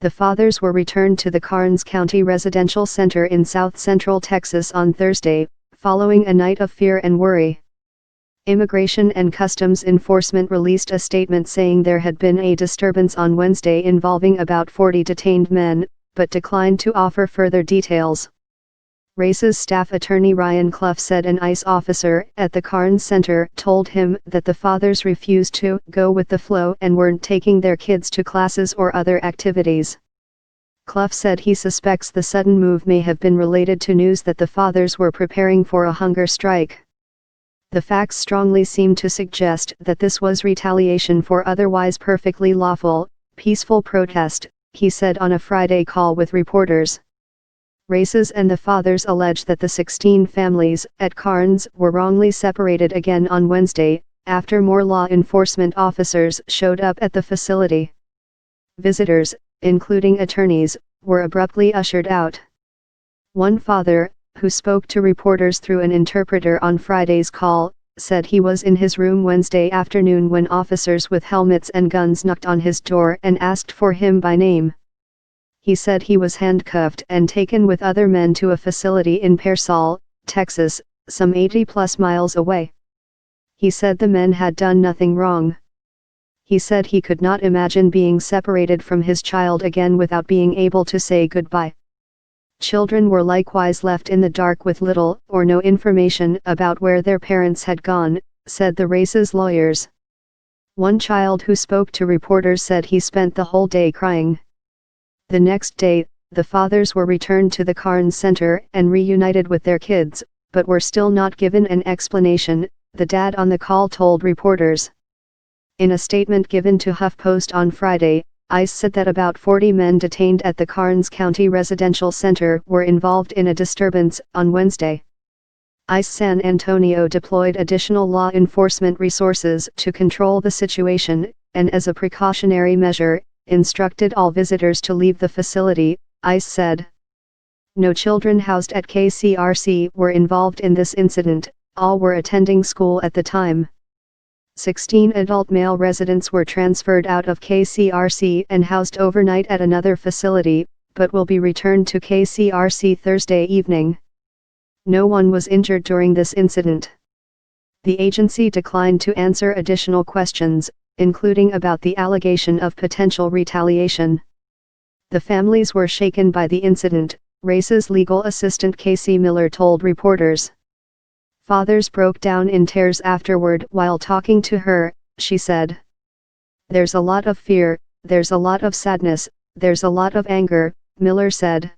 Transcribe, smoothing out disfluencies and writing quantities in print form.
The fathers were returned to the Karnes County Residential Center in south-central Texas on Thursday, following a night of fear and worry. Immigration and Customs Enforcement released a statement saying there had been a disturbance on Wednesday involving about 40 detained men, but declined to offer further details. RACE's staff attorney Ryan Clough said an ICE officer at the Karnes Center told him that the fathers refused to go with the flow and weren't taking their kids to classes or other activities. Clough said he suspects the sudden move may have been related to news that the fathers were preparing for a hunger strike. The facts strongly seem to suggest that this was retaliation for otherwise perfectly lawful, peaceful protest, he said on a Friday call with reporters. RACES and the fathers allege that the 16 families at Karnes were wrongly separated again on Wednesday, after more law enforcement officers showed up at the facility. Visitors, including attorneys, were abruptly ushered out. One father, who spoke to reporters through an interpreter on Friday's call, said he was in his room Wednesday afternoon when officers with helmets and guns knocked on his door and asked for him by name. He said he was handcuffed and taken with other men to a facility in Pearsall, Texas, some 80+ miles away. He said the men had done nothing wrong. He said he could not imagine being separated from his child again without being able to say goodbye. Children were likewise left in the dark with little or no information about where their parents had gone, said the RACE's lawyers. One child who spoke to reporters said he spent the whole day crying. The next day, the fathers were returned to the Karnes Center and reunited with their kids, but were still not given an explanation, the dad on the call told reporters. In a statement given to HuffPost on Friday, ICE said that about 40 men detained at the Karnes County Residential Center were involved in a disturbance on Wednesday. ICE San Antonio deployed additional law enforcement resources to control the situation, and as a precautionary measure, instructed all visitors to leave the facility, ICE said. No children housed at KCRC were involved in this incident, all were attending school at the time. 16 adult male residents were transferred out of KCRC and housed overnight at another facility, but will be returned to KCRC Thursday evening. No one was injured during this incident. The agency declined to answer additional questions, including about the allegation of potential retaliation. The families were shaken by the incident, RACE's legal assistant Casey Miller told reporters. Fathers broke down in tears afterward while talking to her, she said. There's a lot of fear, there's a lot of sadness, there's a lot of anger, Miller said.